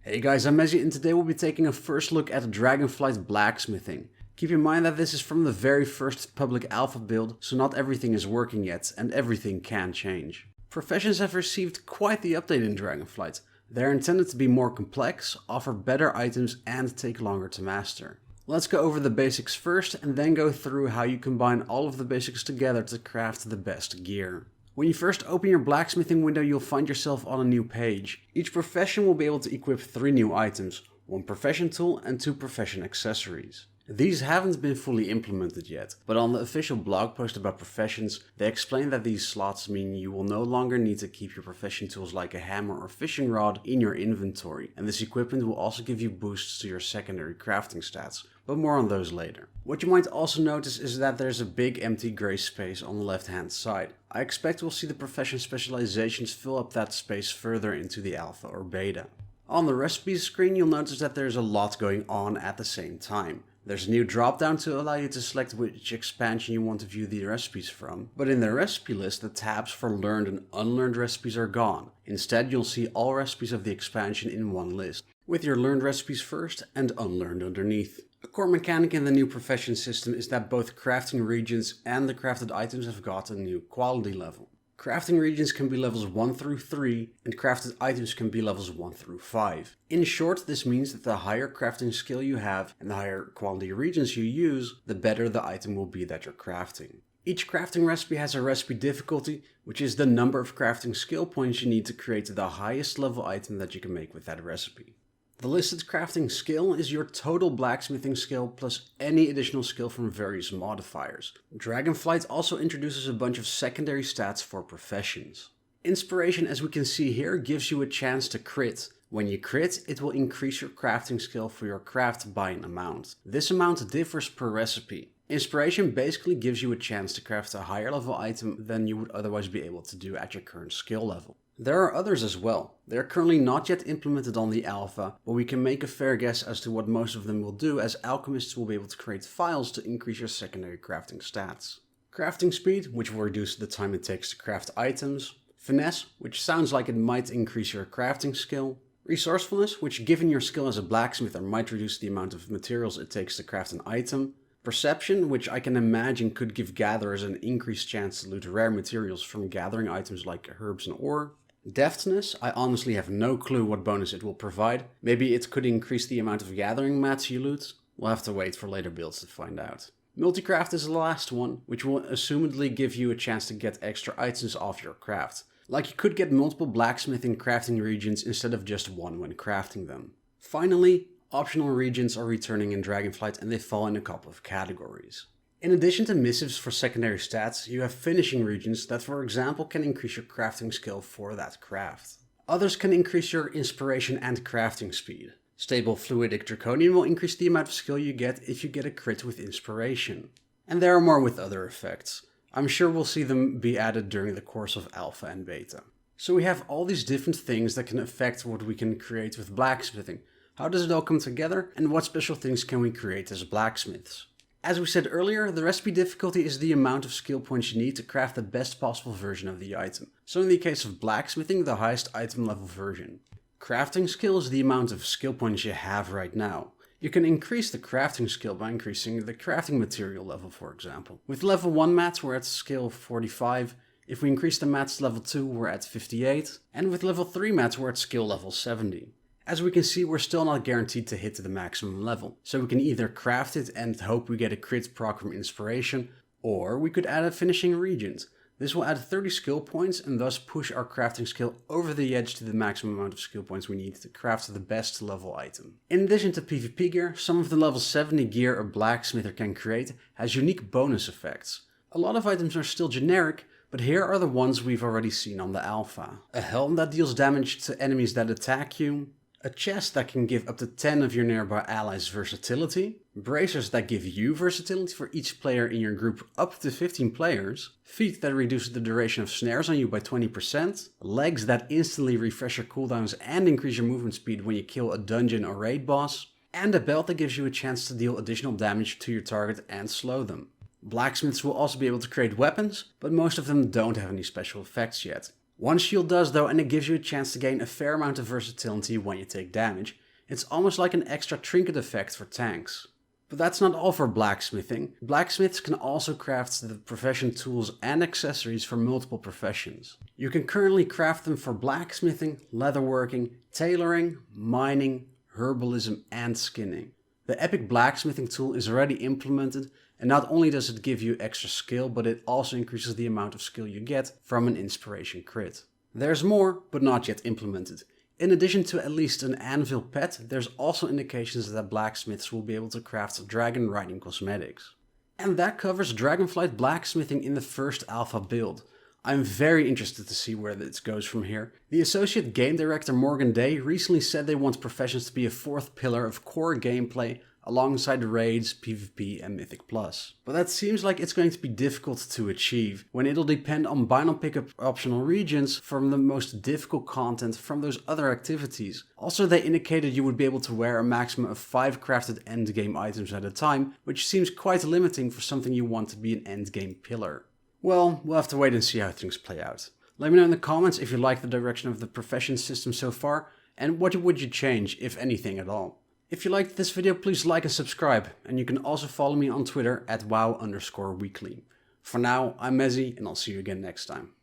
Hey guys, I'm Mezzy and today we'll be taking a first look at Dragonflight Blacksmithing. Keep in mind that this is from the very first public alpha build, so not everything is working yet and everything can change. Professions have received quite the update in Dragonflight. They're intended to be more complex, offer better items and take longer to master. Let's go over the basics first and then go through how you combine all of the basics together to craft the best gear. When you first open your blacksmithing window, you'll find yourself on a new page. Each profession will be able to equip 3 new items, 1 profession tool and 2 profession accessories. These haven't been fully implemented yet, but on the official blog post about professions, they explain that these slots mean you will no longer need to keep your profession tools like a hammer or fishing rod in your inventory, and this equipment will also give you boosts to your secondary crafting stats, but more on those later. What you might also notice is that there's a big empty gray space on the left hand side. I expect we'll see the profession specializations fill up that space further into the alpha or beta. On the recipes screen, you'll notice that there's a lot going on at the same time. There's a new drop down to allow you to select which expansion you want to view the recipes from, but in the recipe list the tabs for learned and unlearned recipes are gone. Instead you'll see all recipes of the expansion in one list, with your learned recipes first and unlearned underneath. A core mechanic in the new profession system is that both crafting reagents and the crafted items have got a new quality level. Crafting reagents can be levels 1 through 3, and crafted items can be levels 1 through 5. In short, this means that the higher crafting skill you have and the higher quality reagents you use, the better the item will be that you're crafting. Each crafting recipe has a recipe difficulty, which is the number of crafting skill points you need to create the highest level item that you can make with that recipe. The listed crafting skill is your total blacksmithing skill plus any additional skill from various modifiers. Dragonflight also introduces a bunch of secondary stats for professions. Inspiration, as we can see here, gives you a chance to crit. When you crit, it will increase your crafting skill for your craft by an amount. This amount differs per recipe. Inspiration basically gives you a chance to craft a higher level item than you would otherwise be able to do at your current skill level. There are others as well. They are currently not yet implemented on the alpha, but we can make a fair guess as to what most of them will do, as alchemists will be able to create files to increase your secondary crafting stats. Crafting speed, which will reduce the time it takes to craft items. Finesse, which sounds like it might increase your crafting skill. Resourcefulness, which given your skill as a blacksmither might reduce the amount of materials it takes to craft an item. Perception, which I can imagine could give gatherers an increased chance to loot rare materials from gathering items like herbs and ore. Deftness, I honestly have no clue what bonus it will provide. Maybe it could increase the amount of gathering mats you loot. We'll have to wait for later builds to find out. Multicraft is the last one, which will assumedly give you a chance to get extra items off your craft. Like you could get multiple blacksmithing crafting reagents instead of just one when crafting them. Finally, optional reagents are returning in Dragonflight and they fall in a couple of categories. In addition to missives for secondary stats, you have finishing reagents that for example can increase your crafting skill for that craft. Others can increase your inspiration and crafting speed. Stable Fluidic Draconian will increase the amount of skill you get if you get a crit with inspiration. And there are more with other effects. I'm sure we'll see them be added during the course of alpha and beta. So we have all these different things that can affect what we can create with blacksmithing. How does it all come together and what special things can we create as blacksmiths? As we said earlier, the recipe difficulty is the amount of skill points you need to craft the best possible version of the item. So in the case of blacksmithing, the highest item level version. Crafting skill is the amount of skill points you have right now. You can increase the crafting skill by increasing the crafting material level, for example. With level 1 mats we're at skill 45, if we increase the mats to level 2 we're at 58, and with level 3 mats we're at skill level 70. As we can see, we're still not guaranteed to hit the maximum level, so we can either craft it and hope we get a crit proc from inspiration, or we could add a finishing reagent. This will add 30 skill points and thus push our crafting skill over the edge to the maximum amount of skill points we need to craft the best level item. In addition to PvP gear, some of the level 70 gear a blacksmither can create has unique bonus effects. A lot of items are still generic, but here are the ones we've already seen on the alpha. A helm that deals damage to enemies that attack you. A chest that can give up to 10 of your nearby allies versatility, bracers that give you versatility for each player in your group up to 15 players, feet that reduce the duration of snares on you by 20%, legs that instantly refresh your cooldowns and increase your movement speed when you kill a dungeon or raid boss, and a belt that gives you a chance to deal additional damage to your target and slow them. Blacksmiths will also be able to create weapons, but most of them don't have any special effects yet. One shield does though, and it gives you a chance to gain a fair amount of versatility when you take damage. It's almost like an extra trinket effect for tanks. But that's not all for blacksmithing. Blacksmiths can also craft the profession tools and accessories for multiple professions. You can currently craft them for blacksmithing, leatherworking, tailoring, mining, herbalism and skinning. The epic blacksmithing tool is already implemented, and not only does it give you extra skill, but it also increases the amount of skill you get from an inspiration crit. There's more, but not yet implemented. In addition to at least an anvil pet, there's also indications that blacksmiths will be able to craft dragon riding cosmetics. And that covers Dragonflight blacksmithing in the first alpha build. I'm very interested to see where this goes from here. The associate game director Morgan Day recently said they want professions to be a fourth pillar of core gameplay alongside raids, PvP and Mythic Plus. But that seems like it's going to be difficult to achieve, when it'll depend on buying and pick up optional reagents from the most difficult content from those other activities. Also, they indicated you would be able to wear a maximum of 5 crafted endgame items at a time, which seems quite limiting for something you want to be an endgame pillar. Well, we'll have to wait and see how things play out. Let me know in the comments if you like the direction of the profession system so far, and what would you change, if anything at all. If you liked this video, please like and subscribe, and you can also follow me on Twitter at wow_weekly. For now, I'm Mezzy, and I'll see you again next time.